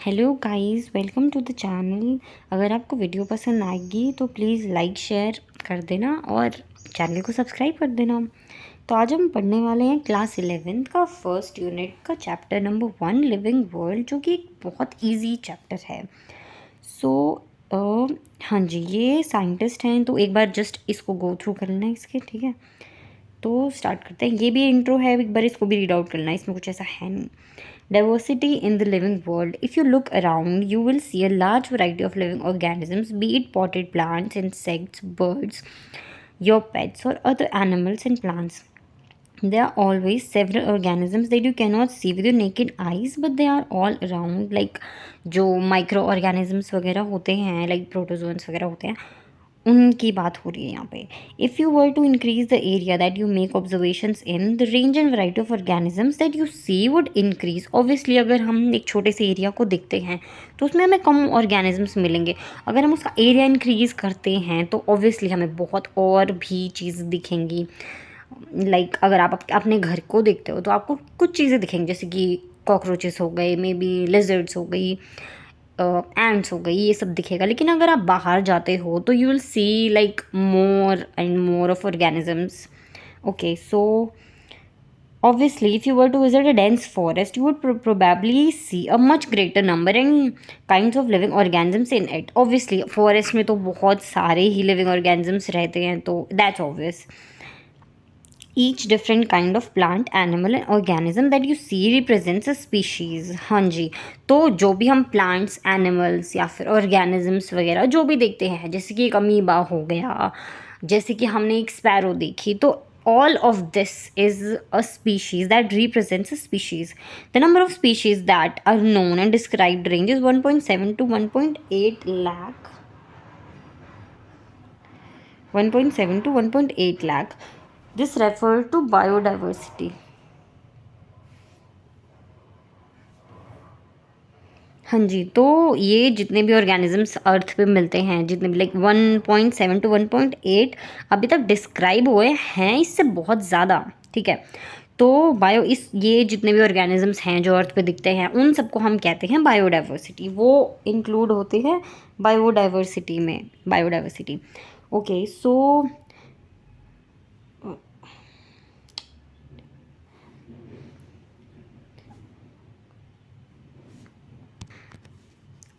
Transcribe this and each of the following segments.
Hello guys, welcome to the channel. अगर आपको video पसंद आएगी तो प्लीज़ लाइक शेयर कर देना और चैनल को सब्सक्राइब कर देना। तो आज हम पढ़ने वाले हैं क्लास 11th का फर्स्ट यूनिट का चैप्टर नंबर 1 लिविंग वर्ल्ड, जो कि एक बहुत इजी चैप्टर है। हाँ जी, ये साइंटिस्ट हैं तो एक बार जस्ट इसको गो थ्रू कर लेना है इसके, ठीक है। तो स्टार्ट करते हैं। ये भी इंट्रो है, एक बार इसको भी रीड आउट करना है, इसमें कुछ ऐसा है नहीं। Diversity in the living world. If you look around, you will see a large variety of living organisms, be it potted plants, insects, birds, your pets, or other animals and plants. There are always several organisms that you cannot see with your naked eyes, but they are all around. Like जो micro organisms वगैरह होते हैं, like protozoans वगैरह होते हैं, उनकी बात हो रही है यहाँ पे। If you were to increase the area that you make observations in, the range and variety of organisms that you see would increase. Obviously अगर हम एक छोटे से एरिया को देखते हैं तो उसमें हमें कम ऑर्गेनिजम्स मिलेंगे। अगर हम उसका एरिया इंक्रीज करते हैं तो ऑब्वियसली हमें बहुत और भी चीज़ दिखेंगी। लाइक अगर आप अपने घर को देखते हो तो आपको कुछ चीज़ें दिखेंगी, जैसे कि कॉकरोचेस हो गए, मे बी लिजर्ड्स हो गई, एंड्स हो गई, ये सब दिखेगा। लेकिन अगर आप बाहर जाते हो तो you will see like more and more of organisms. Okay, so obviously if you were to visit a dense forest, you would probably see a much greater number and kinds of living organisms in it. Obviously forest में तो बहुत सारे ही living organisms रहते हैं, तो that's obvious. Each different kind of plant, animal and organism that you see represents a species. हाँ जी, तो जो भी हम plants, animals या फिर organisms वगैरह जो भी देखते हैं, जैसे कि एक अमीबा हो गया, जैसे कि हमने एक स्पैरो देखी, तो all of this is a species that represents a species. The number of species that are known and described ranges 1.7 to 1.8 lakh. 1.7 to 1.8 lakh. This refers to biodiversity. हाँ जी, तो ये जितने भी ऑर्गेनिजम्स अर्थ पे मिलते हैं, जितने भी लाइक 1.7 टू 1.8 अभी तक डिस्क्राइब हुए हैं, इससे बहुत ज़्यादा, ठीक है। तो ये जितने भी ऑर्गेनिजम्स हैं जो अर्थ पे दिखते हैं, उन सबको हम कहते हैं बायोडाइवर्सिटी। वो इंक्लूड होते हैं बायोडाइवर्सिटी में, biodiversity. Okay, so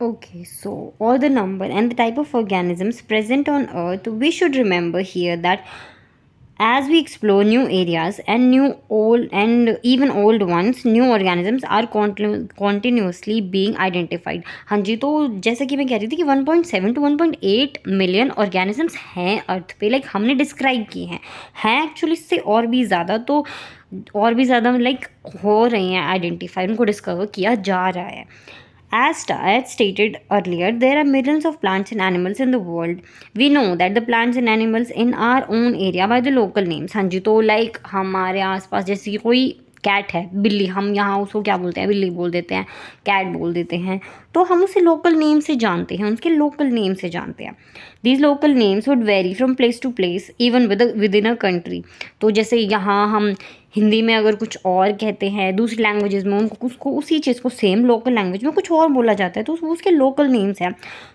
okay, so all the number and the type of organisms present on Earth, we should remember here that as we explore new areas and even old ones, new organisms are continuously being identified. हाँ जी, तो जैसे कि मैं कह रही थी कि 1.7 to 1.8 million organisms हैं अर्थ पे, लाइक हमने डिस्क्राइब किए हैं एक्चुअली इससे और भी ज़्यादा, तो और भी ज़्यादा लाइक हो रही हैं आइडेंटिफाई, उनको डिस्कवर किया जा रहा है। As stated earlier, there are millions of plants and animals in the world. We know that the plants and animals in our own area by the local names. हाँ जी, तो लाइक हमारे आसपास जैसे कि कोई कैट है, बिल्ली, हम यहाँ उसको क्या बोलते हैं, बिल्ली बोल देते हैं, कैट बोल देते हैं, तो हम उसे लोकल नेम से जानते हैं, उसके लोकल नेम से जानते हैं। These local names would vary from place to place even within a country. तो जैसे यहाँ हम हिंदी में अगर कुछ और कहते हैं, दूसरी लैंग्वेजेस में उनको उसको उसी चीज़ को सेम लोकल लैंग्वेज में कुछ और बोला जाता है, तो वो उसके लोकल नेम्स हैं।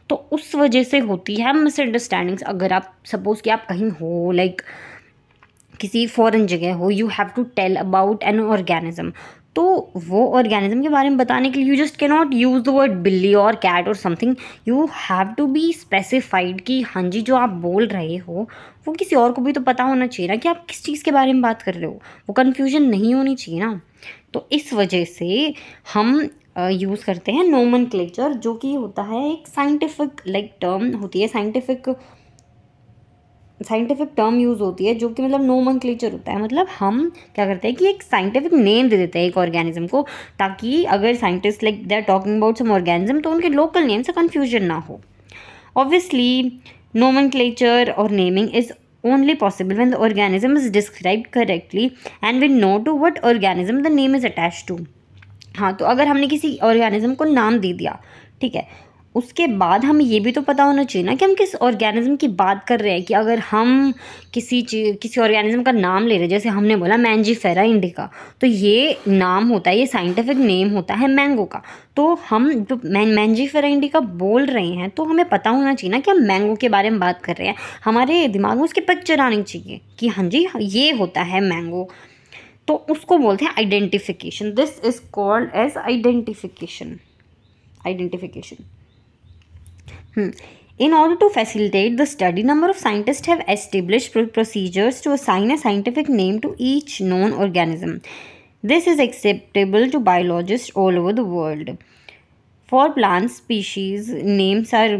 तो उस वजह से होती है मिसअंडरस्टैंडिंग्स। अगर आप सपोज़ कि आप कहीं हो, लाइक किसी फॉरेन जगह हो, you have to tell about an organism, तो वो ऑर्गेनिज्म के बारे में बताने के लिए you just cannot use the word बिल्ली और कैट और something. You have to be specified कि हाँ जी, जो आप बोल रहे हो वो किसी और को भी तो पता होना चाहिए ना कि आप किस चीज़ के बारे में बात कर रहे हो, वो कन्फ्यूजन नहीं होनी चाहिए ना। तो इस वजह से हम यूज़ करते हैं नोमेनक्लेचर, जो कि होता है एक साइंटिफिक लाइक टर्म होती है, साइंटिफिक टर्म यूज़ होती है, जो कि मतलब नोमेनक्लेचर होता है। मतलब हम क्या करते हैं कि एक साइंटिफिक नेम दे देते हैं एक ऑर्गेनिज्म को, ताकि अगर scientist like they are talking about some organism तो उनके लोकल नेम से कन्फ्यूजन ना हो। Obviously nomenclature or naming is only possible when the organism is described correctly and we know to what organism the name is attached to. हाँ, तो अगर हमने किसी ऑर्गेनिज्म को नाम दे दिया, ठीक है, उसके बाद हमें ये भी तो पता होना चाहिए ना कि हम किस ऑर्गेनिज्म की बात कर रहे हैं। कि अगर हम किसी ऑर्गेनिज्म का नाम ले रहे हैं, जैसे हमने बोला मैंजीफेरा इंडिका, तो ये नाम होता है, ये साइंटिफिक नेम होता है मैंगो का। तो हम जो मैंजीफेरा इंडिका बोल रहे हैं तो हमें पता होना चाहिए ना कि हम मैंगो के बारे में बात कर रहे हैं। हमारे दिमाग में उसकी पिक्चर आनी चाहिए कि हाँ जी ये होता है मैंगो। तो उसको बोलते हैं identification. This is called as identification. In order to facilitate the study, number of scientists have established procedures to assign a scientific name to each known organism. This is acceptable to biologists all over the world. For plant species, names are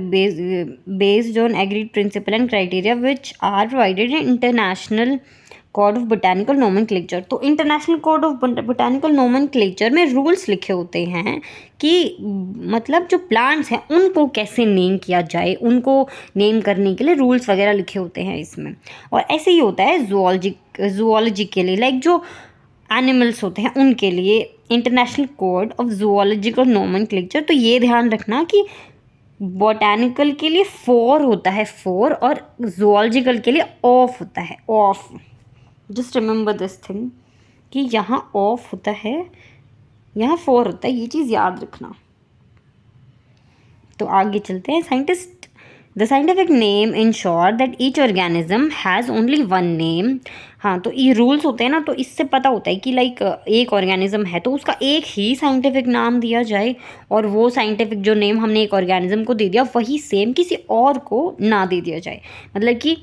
based on agreed principle and criteria which are provided in International code of botanical nomenclature. तो international code of botanical nomenclature में rules लिखे होते हैं कि मतलब जो plants हैं उनको कैसे नेम किया जाए, उनको नेम करने के लिए रूल्स वगैरह लिखे होते हैं इसमें। और ऐसे ही होता है जूलॉजी के लिए, लाइक जो एनिमल्स होते हैं उनके लिए international code of zoological nomenclature. तो ये ध्यान रखना कि बोटानिकल के लिए 4 होता है 4, और जूलॉजिकल के लिए ऑफ होता है of. Just remember this thing कि यहाँ ऑफ होता है, यहाँ 4 होता है, ये चीज़ याद रखना। तो आगे चलते हैं। The scientific name ensure that each organism has only one name. हाँ, तो ये रूल्स होते हैं ना, तो इससे पता होता है कि लाइक एक ऑर्गेनिज्म है तो उसका एक ही साइंटिफिक नाम दिया जाए, और वो साइंटिफिक जो नेम हमने एक ऑर्गेनिज्म को दे दिया वही सेम किसी और को ना दे दिया जाए। मतलब कि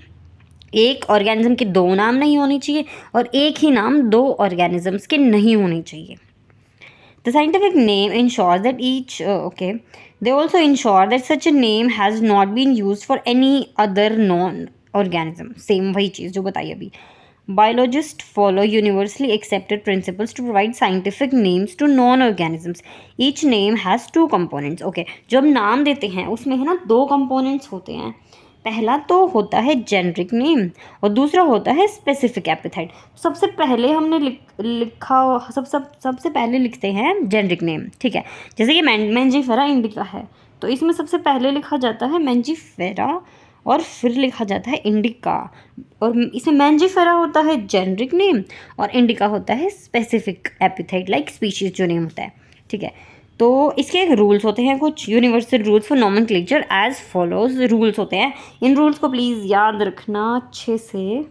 एक ऑर्गेनिज्म के 2 नाम नहीं होने चाहिए और एक ही नाम 2 ऑर्गेनिजम्स के नहीं होने चाहिए। The scientific name ensures that they also ensure that such a name has not been used for any other non-organism. Same वही चीज़ जो बताई अभी। Biologists follow universally accepted principles to provide scientific names to non-organisms. Each name has 2 components. Okay, जो हम नाम देते हैं उसमें है ना 2 components होते हैं। पहला तो होता है जेनरिक नेम और दूसरा होता है स्पेसिफिक एपिथेट। सबसे पहले हमने सबसे पहले लिखते हैं जेनरिक नेम, ठीक है। जैसे कि मैंजीफेरा इंडिका है तो इसमें सबसे पहले लिखा जाता है मैंजीफेरा और फिर लिखा जाता है इंडिका। और इसमें मैंजीफेरा होता है जेनरिक नेम और इंडिका होता है स्पेसिफिक एपिथेट, लाइक स्पीशीज जो नेम होता है, ठीक है। तो इसके रूल्स होते हैं कुछ universal rules for nomenclature as follows. Rules होते हैं, इन रूल्स को प्लीज़ याद रखना अच्छे से।